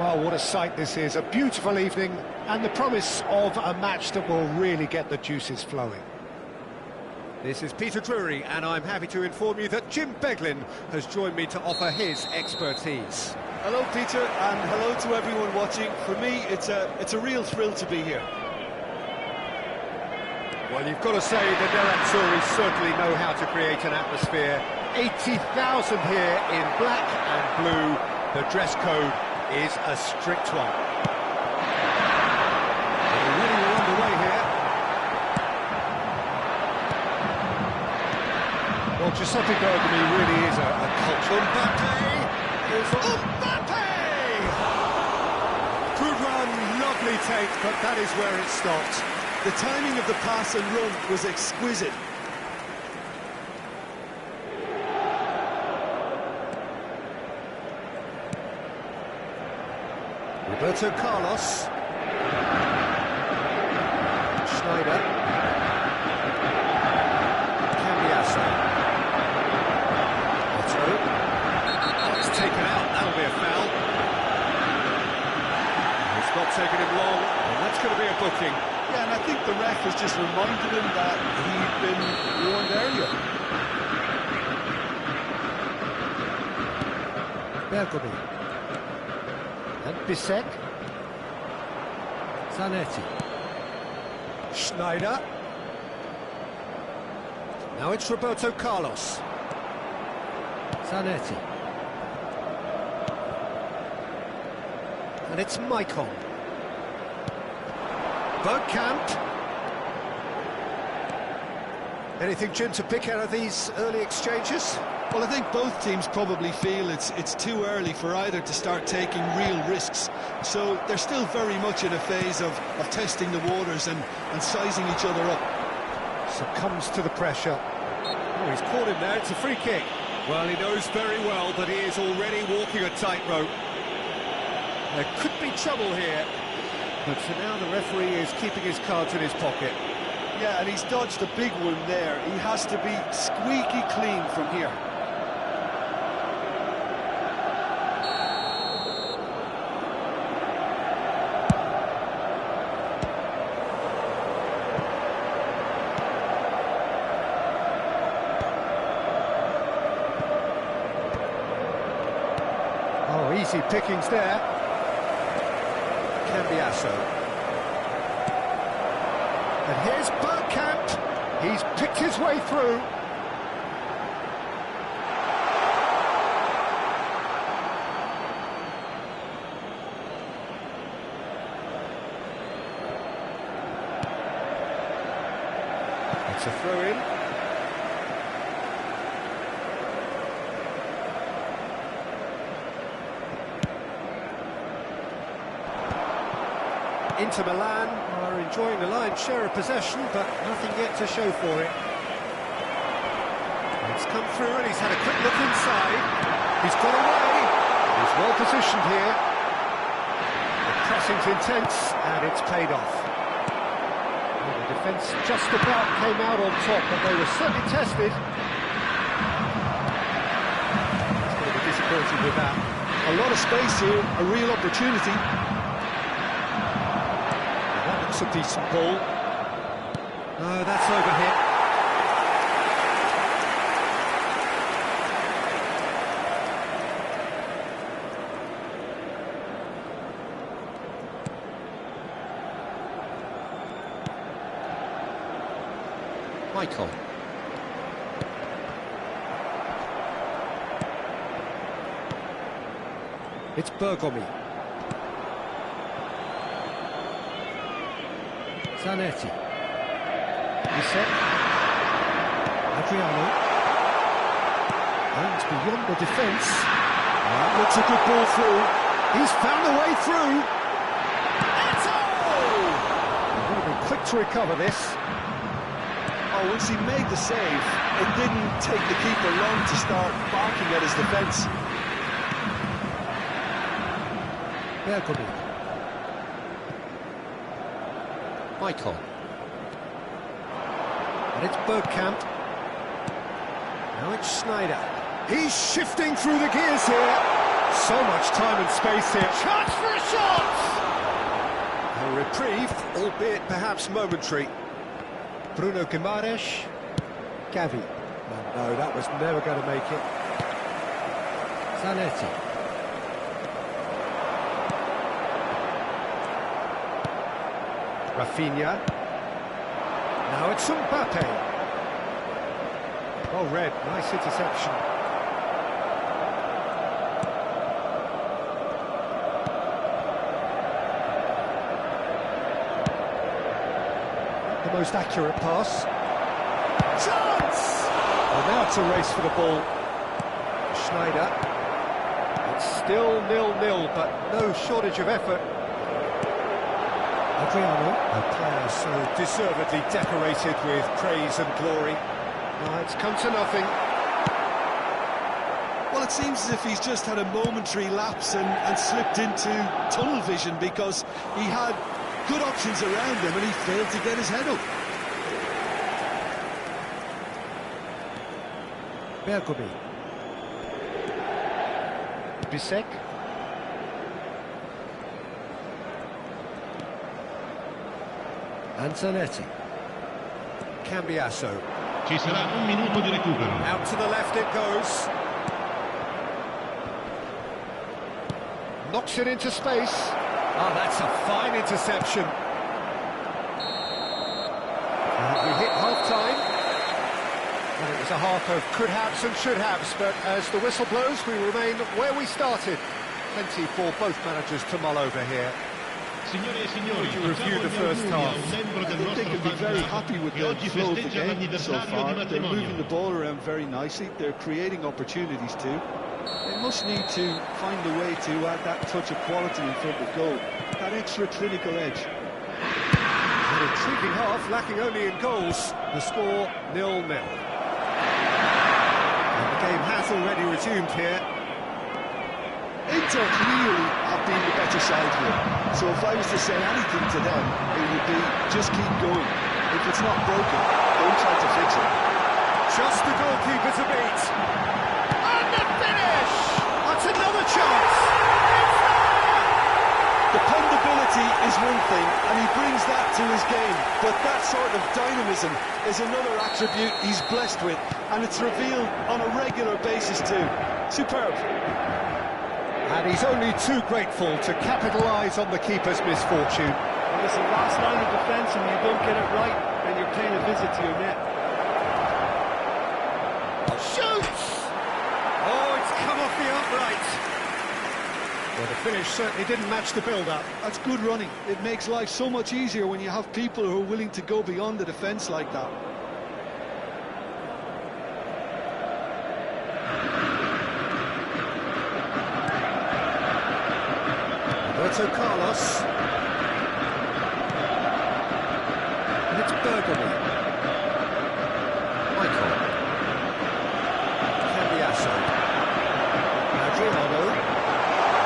Oh, what a sight this is. A beautiful evening and the promise of a match that will really get the juices flowing. This is Peter Drury, and I'm happy to inform you that Jim Beglin has joined me to offer his expertise. Hello, Peter, and hello to everyone watching. For me, it's a real thrill to be here. Well, you've got to say that the Nerazzurri certainly know how to create an atmosphere. 80,000 here in black and blue. The dress code is a strict one. Already we're underway here. Well, Giuseppe Bergomi really is a culture. Mbappe! Good run, lovely take, but that is where it stopped. The timing of the pass and run was exquisite. Roberto Carlos. Schneider. Cambiasso. Otto. Oh, it's taken out, that'll be a foul. It's not taken him long, and that's going to be a booking. Yeah, and I think the ref has just reminded him that he'd been warned earlier. Bergomi. And Bissek. Zanetti. Schneider. Now it's Roberto Carlos. Zanetti. And it's Maicon. Bergkamp. Anything, Jim, to pick out of these early exchanges? Well, I think both teams probably feel it's too early for either to start taking real risks. So they're still very much in a phase of testing the waters and sizing each other up. Succumbs to the pressure. Oh, he's caught him there, it's a free kick. Well, he knows very well that he is already walking a tightrope. There could be trouble here. But for now, the referee is keeping his cards in his pocket. Yeah, and he's dodged a big one there. He has to be squeaky clean from here. Oh, easy pickings there. Cambiasso. And here's Bergkamp. He's picked his way through. It's a throw-in. Inter Milan are enjoying the lion's share of possession, but nothing yet to show for it. It's come through and he's had a quick look inside. He's got away. He's well positioned here. The pressing's intense and it's paid off. Well, the defence just about came out on top, but they were certainly tested. He's going to be disappointed with that. A lot of space here, a real opportunity. That's a decent ball. Oh, that's overhit. Michael. It's Bergomi. Zanetti. Bissek. Adriano. And beyond the defence. That looks a good ball through. He's found a way through. He's going to be quick to recover this. Oh, once he made the save, it didn't take the keeper long to start barking at his defence. Bergomi. Michael. And it's Bergkamp. Now it's Schneider. He's shifting through the gears here. So much time and space here. Chance for a shot! A reprieve, albeit perhaps momentary. Bruno Guimaraes. Gavi. No, that was never going to make it. Zanetti. Rafinha. Now it's Mbappe. Well read, nice interception. The most accurate pass. Chance! Well, now it's a race for the ball. Schneider. It's still 0-0, but no shortage of effort. Adriano. A player so deservedly decorated with praise and glory. Now it's come to nothing. Well, it seems as if he's just had a momentary lapse and slipped into tunnel vision, because he had good options around him and he failed to get his head up. Bergomi. Bisek. And Zanetti. Cambiasso. Ci sarà un minuto di recupero. Out to the left it goes. Knocks it into space. Oh, that's a fine interception. And we hit half-time. And it was a half of could-haves and should-haves, but as the whistle blows, we remain where we started. Plenty for both managers to mull over here. Signore e signori, You review the first half. I think they can be very happy with the flow of the game so far. They're moving the ball around very nicely. They're creating opportunities too. They must need to find a way to add that touch of quality in front of goal, that extra clinical edge. An intriguing half, lacking only in goals. The score 0-0. And the game has already resumed here. Inter clearly have been the better side here. So if I was to say anything to them, it would be just keep going. If it's not broken, don't try to fix it. Just the goalkeeper to beat. And the finish! That's another chance! Dependability is one thing, and he brings that to his game. But that sort of dynamism is another attribute he's blessed with, and it's revealed on a regular basis too. Superb. And he's only too grateful to capitalise on the keeper's misfortune. Well, listen, last line of defence, and you don't get it right, then you're paying a visit to your net. Shoots! Oh, it's come off the upright. Well, the finish certainly didn't match the build-up. That's good running. It makes life so much easier when you have people who are willing to go beyond the defence like that. Roberto Carlos. And it's Bergomi. Michael. Cambiasso. Adriano.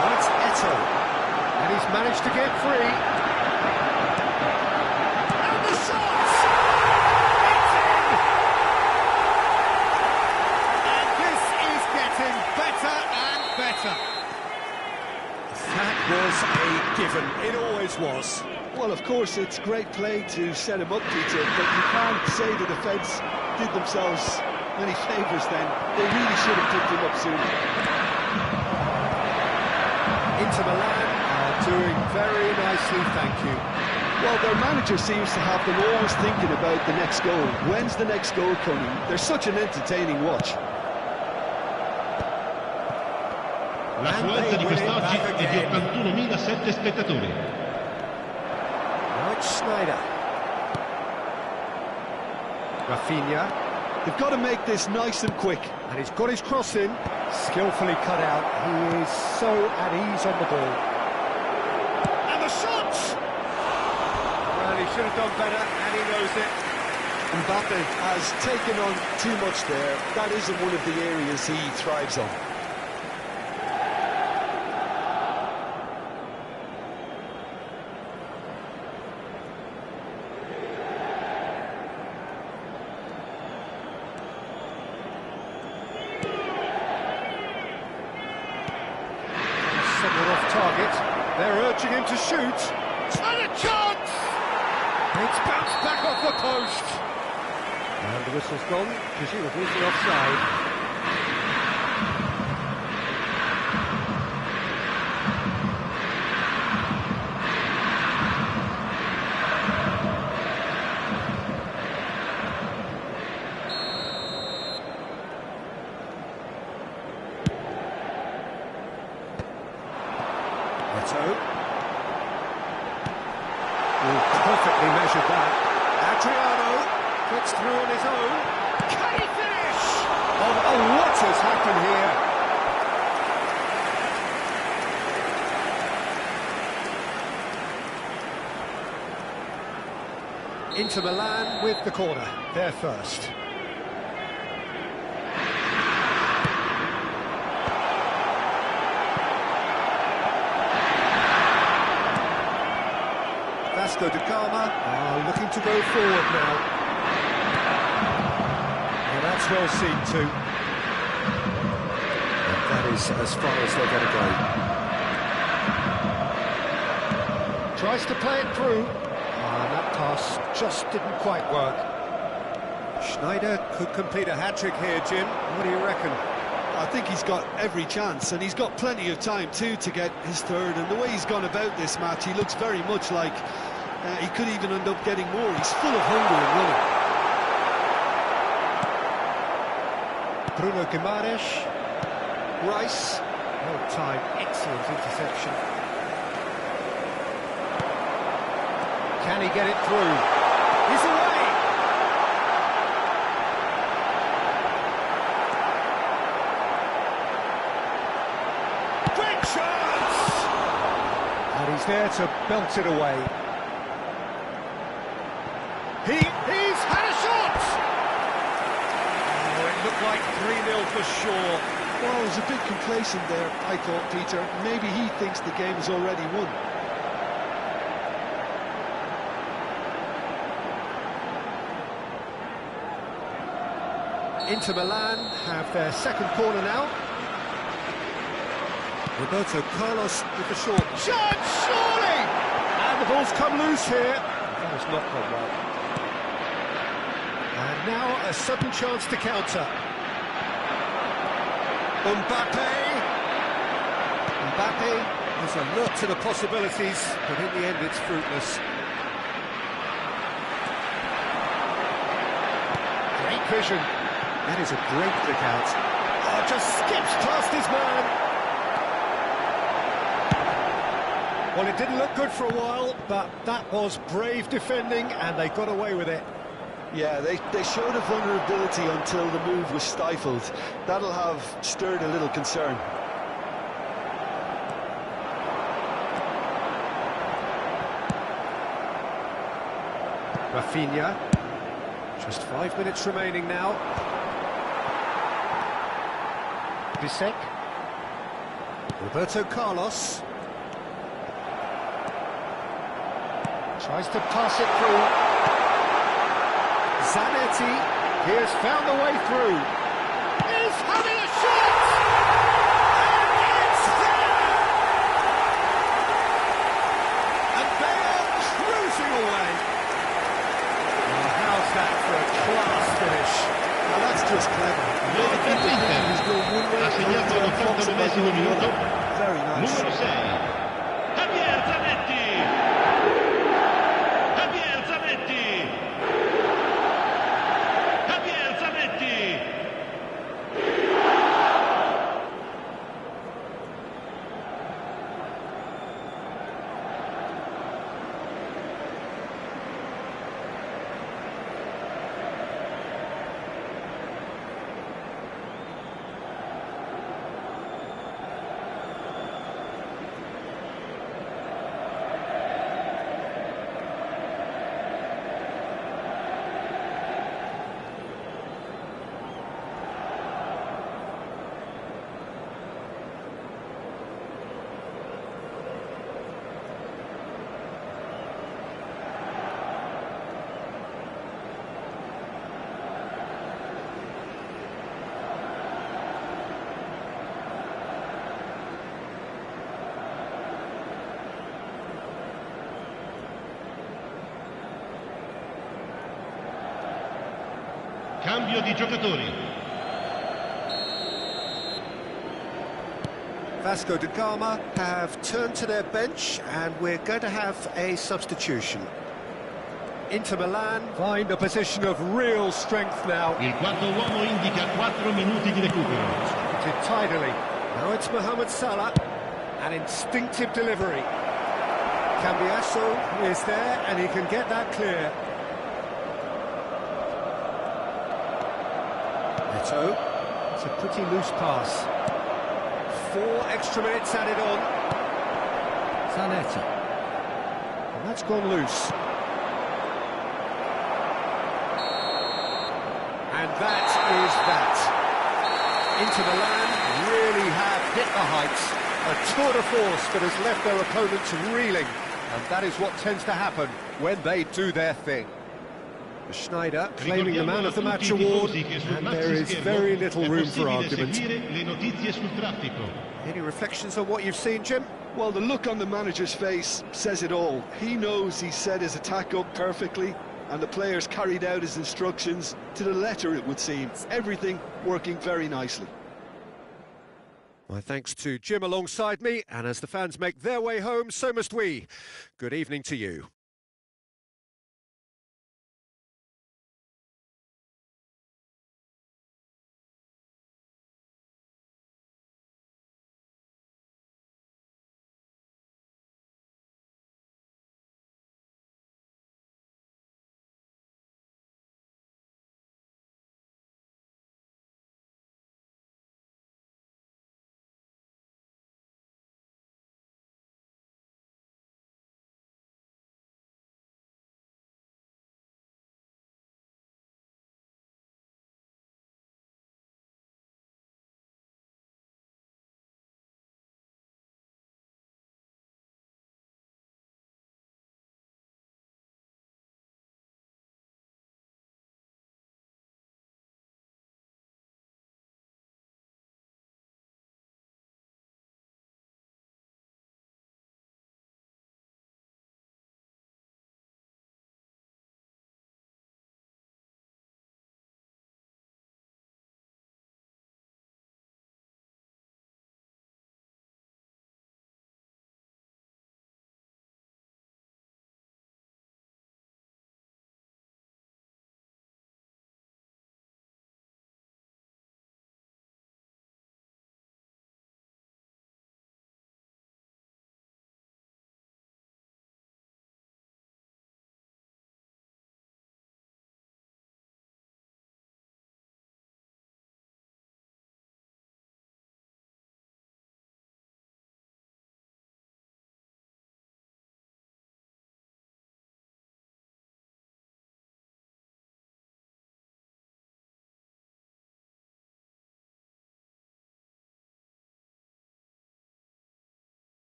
And it's Eto. And he's managed to get free. And the shot! It's in! And this is getting better and better. That was a given. It always was. Well, of course, it's great play to set him up, Peter, but you can't say the defence did themselves many favours then. They really should have picked him up sooner. Inter Milan are doing very nicely, thank you. Well, their manager seems to have them always thinking about the next goal. When's the next goal coming? They're such an entertaining watch. L'affluenza di quest'oggi è di 81.007 spettatori. Now it's Schneider. Rafinha. They've got to make this nice and quick. And he's got his cross in. Skillfully cut out. He is so at ease on the ball. And the shot! Well, he should have done better, and he knows it. Mbappe has taken on too much there. That isn't one of the areas he thrives on. target. They're urging him to shoot. And a chance! It's bounced back off the post. And the whistle's gone, presumably for offside. Perfectly measured that. Adriano gets through on his own. Can he finish? Oh, what has happened here? Inter Milan with the corner. They're first. Vasco da Gama are looking to go forward now. Well, that's well seen too. And that is as far as they're going to go. Tries to play it through. And that pass just didn't quite work. Schneider could complete a hat-trick here, Jim. What do you reckon? I think he's got every chance, and he's got plenty of time too to get his third. And the way he's gone about this match, he looks very much like he could even end up getting more. He's full of hunger and running. Bruno Guimaraes. Rice. Well timed, excellent interception. Can he get it through? He's away! Great chance! And he's there to belt it away. He's had a shot! Oh, it looked like 3-0 for sure. Well, he was a bit complacent there, I thought, Peter. Maybe he thinks the game is already won. Inter Milan have their second corner now. Roberto Carlos with the short. Chance, surely! And the ball's come loose here. That has not gone well. And now a sudden chance to counter. Mbappe has alert to the possibilities, but in the end it's fruitless. Great vision. That is a great kick out. Oh, just skips past his man. Well, it didn't look good for a while, but that was brave defending, and they got away with it. Yeah, they showed a vulnerability until the move was stifled. That'll have stirred a little concern. Rafinha. Just 5 minutes remaining now. Bisek. Roberto Carlos. Tries to pass it through. Zanetti. He has found a way through. He's having a shot! And it's there! And they are cruising away. Well, how's that for a class finish? Now that's just clever. Ha segnato all'89esimo minuto. Very nice. Numero 6. Javier Zanetti. Javier Zanetti. Javier Zanetti. Cambio di giocatori. Vasco da Gama have turned to their bench, and we're going to have a substitution. Inter Milan find a position of real strength now. Il quarto uomo indica 4 minuti di recupero. Did tidily. Now it's Mohamed Salah. An instinctive delivery. Cambiasso is there, and he can get that clear. Neto. It's a pretty loose pass. 4 extra minutes added on. Zanetti. And that's gone loose. And that is that. Inter Milan really have hit the heights. A tour de force that has left their opponents reeling. And that is what tends to happen when they do their thing. Schneider claiming the Man of the Match award, and there is very little room for argument. Any reflections on what you've seen, Jim? Well, the look on the manager's face says it all. He knows he set his attack up perfectly, and the players carried out his instructions to the letter, it would seem. Everything working very nicely. My thanks to Jim alongside me, and as the fans make their way home, so must we. Good evening to you.